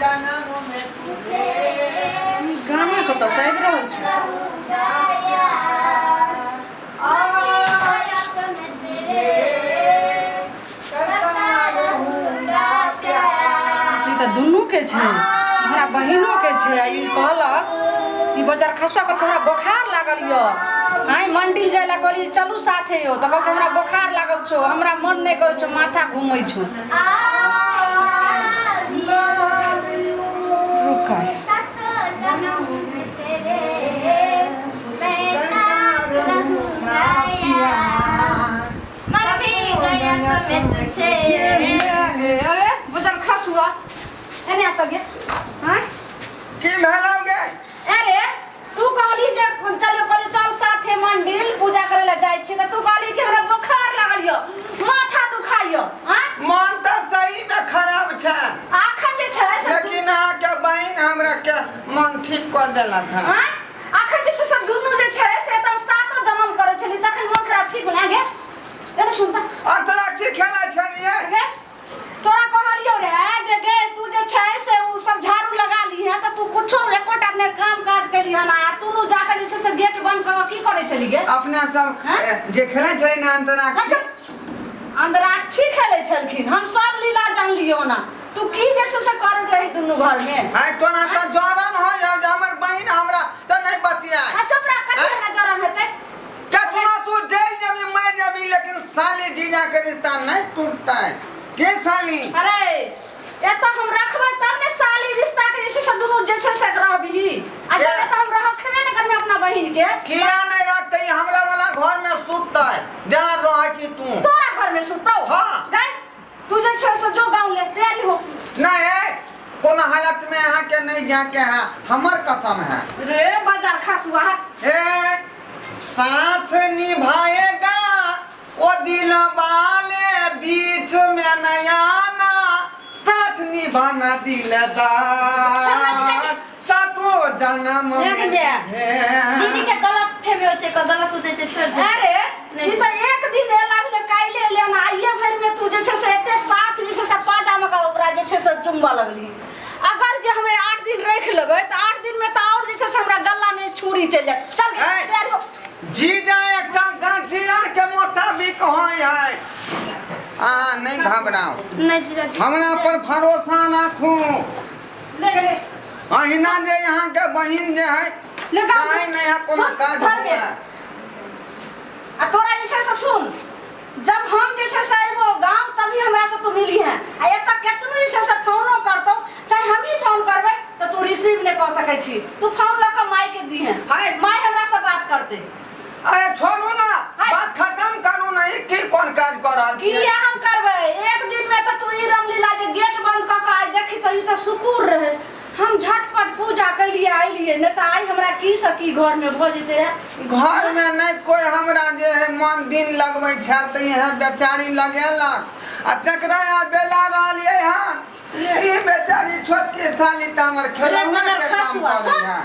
गाना को तो शायद रहल छ ई त दुनू के छै हमरा बहिनो के छै ई कहलक ई बजार खसवा के हमरा बुखार लागल य आई मंडी जाय ला कहली चलू साथे यो त कहलक हमरा बुखार लागल छो हमरा मन नहीं करे छो माथा घूमै छो रुका अरे बजार खसवा एने त गे हां की भेलौगे अरे तू कहली जे चलियो कहली चल साथे मंदिर पूजा करे ला जाय छी त तू कहली कि हमरा बुखार लागल य माथा दुखाय हां मन त सही में खराब छ आखन जे छै लेकिन के बहिन हमरा के मन ठीक कर देलक है हां आखन जे से दुनु जे छै से तब सातो जन्म करे छली तखन मन खराब ठीक भला गे एने सुनता अंतराक्षी खेला छलिए गे तोरा कहलियो रे जे गे तू जे छै से उ सब झाड़ू लगा ली है त तू कुछो एकोटा ने काम काज केली हना तू नु जाके जे से गेट बंद कर की करे चली गे अपना सब जे खेले छले ना अंतराक्षी अंतराक्षी खेले छलखिन हम सब लीला जान लियो ना तू की जैसे से करत रही दुनु घर में हाय तो ना त जरन हो जा हमर बहिन हमरा त नहीं बतिया अच्छा बड़ा कथि ना जरन हेते कतना तू जेल जमी मर जमी लेकिन साली जीजा के रिश्ता नहीं टूटता है के साली अरे एत हम रखबै तब ने साली रिश्ता के जैसे से दुनु जे छै से रहबी आ जैसे हम रखबे न करबे अपना बहिन के किया नहीं रखते हमरा वाला घर में सुतता है जहां रहै छी तू तोरा घर में सुतौ हां गई तू जे छै से जो गांव ले तैयारी हो नहीं है कोन हालत में यहां के नहीं जाके है हमर कसम है रे बाजार खसुआ ए साथ निभाएगा ओ दिल वाले बीच में नया आना साथ निभाना दिलदार सातो जन्म दीदी के गलत फेमे होचे क गलत सोचे छे छोड़ दे अरे ई त एक दिन एला भी काइले लेना आइए भर में तू जे छे से एते साथ जे छे से पाजामा का ओकरा जे छे से चुम्बा लगली अगर जे हमें 8 दिन रख लेबै त 8 दिन में त और जे छे से हमरा गल्ला में छुरी चल जाए चल तैयार हो जी जाए एकटा गांठियार के मुताबिक होय है नहीं घबराओ नहीं जीजा जी हमरा पर भरोसा रखू ले ले अहिना जे यहाँ के बहिन जे है चाहे नहीं है कोनो काज हुआ आ तोरा जे छै से सुन जब हम जे छै से आइबो गांव तभी हमरा से तू मिली है आ एत केतनो जे छै से फोनो करतौ चाहे हम ही फोन करबै त तू रिसीव नहीं कर सकै छी तू फोन ल के माई के दी है माई हमरा से बात करते अरे छोड़ू ना बात खत्म करू नहीं की कौन काज कर रहल छी किया हम करबै एक दिन में त तू ई रामलीला के गेट बंद क के आई देखी त ई त सुकूर रहे हम झटपट पूजा कैलिए आइलिए न त आई हमरा की सकी घर में भ जेते रे घर में नहीं कोई हमरा जे है मन दिन लगबै छल त यह बेचारी लगेलक आ तकरा आ बेला रहलिए हां ई बेचारी छोटकी साली त हमर खेलौना के काम करे है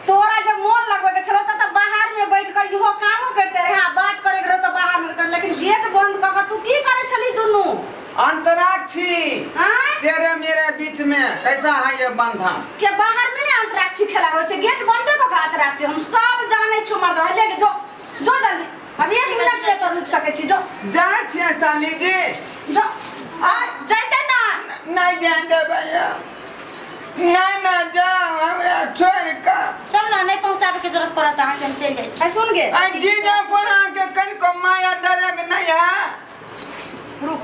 तोरा जब मोन लगवे के छलो त बाहर में बैठ के इहो कामो करते रहे बात करे के रहो त बाहर में कर लेकिन गेट बंद क के तू की करे छली दुनु अंतराक्षी तेरे मेरे बीच में कैसा है ये बंधन के बाहर में ने अंतराक्षी खेला हो छे गेट बंद क के अंतराक्षी हम सब जाने छु मर्द है लेके जो जो जल्दी अब 1 मिनट ले तो रुक सके छी जो जाय छे साली जी जो आ जाते ना नहीं जाते भैया नहीं ना जाओ हमरा छोड़ का चल ना नहीं पहुंचावे के जरूरत पड़त आ के हम चल जाई छी सुन गे आई जी ना कोना के कन को माया दरग नहीं है रुक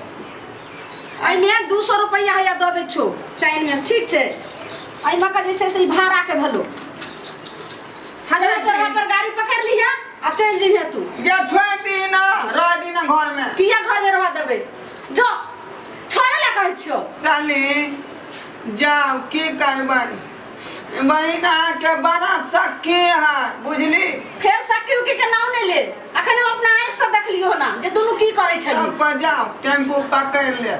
आई मैं 200 रुपया है दे दे छु चाइन में ठीक छे आई मका जैसे से भाड़ा के भलो हने तोरा पर गाड़ी पकड़ ली है आ चल जी है तू ये छोड़ दी ना रह दी ना घर में किया घर में रह देबे जो छोड़े ला कहै छियो साली जाओ की करबन बहिना के बड़ा सखी है बुझली फिर सखी के नाम नहीं ले अखन हम अपना आंख से देख लियो ना जे दोनों की करे छली अब जाओ टेम्पू पकड़ ले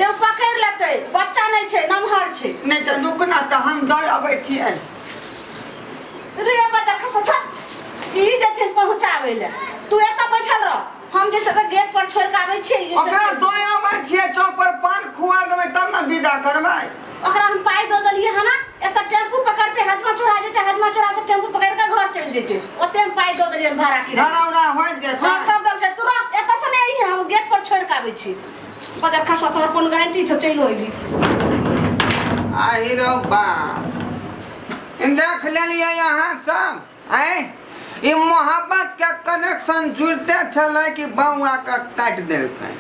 रे पकड़ लेते बच्चा नहीं छे नमहर छे नहीं तो रुकना तो हम दर आबै छियै रे बच्चा खसा छ ई जथिन पहुंचावे ले तू एता बैठल रह हम जे से गेट पर छोड़ के आबै छियै ओकरा दोया आबै छियै चौक पर पान खुआ देबै तब ना विदा करबै ओकरा हम पाई पाई दो दलिए है ना एत टेम्पू पकड़ते हजमा चढ़ा जेते हजमा चढ़ा से टेम्पू पकड़ के घर चल जेते ओते में पाई दो दलिए भाड़ा की धरौरा होय जेता हां सब दल से तुरंत एत से नहीं है हम गेट पर छोड़ के आबै छी बजार खासा तोर कोन गारंटी छ चल होइली आई रो बा इन देख लेलिए यहाँ सब आए ई मोहब्बत के कनेक्शन जुड़ते छले कि बउआ के काट देलकै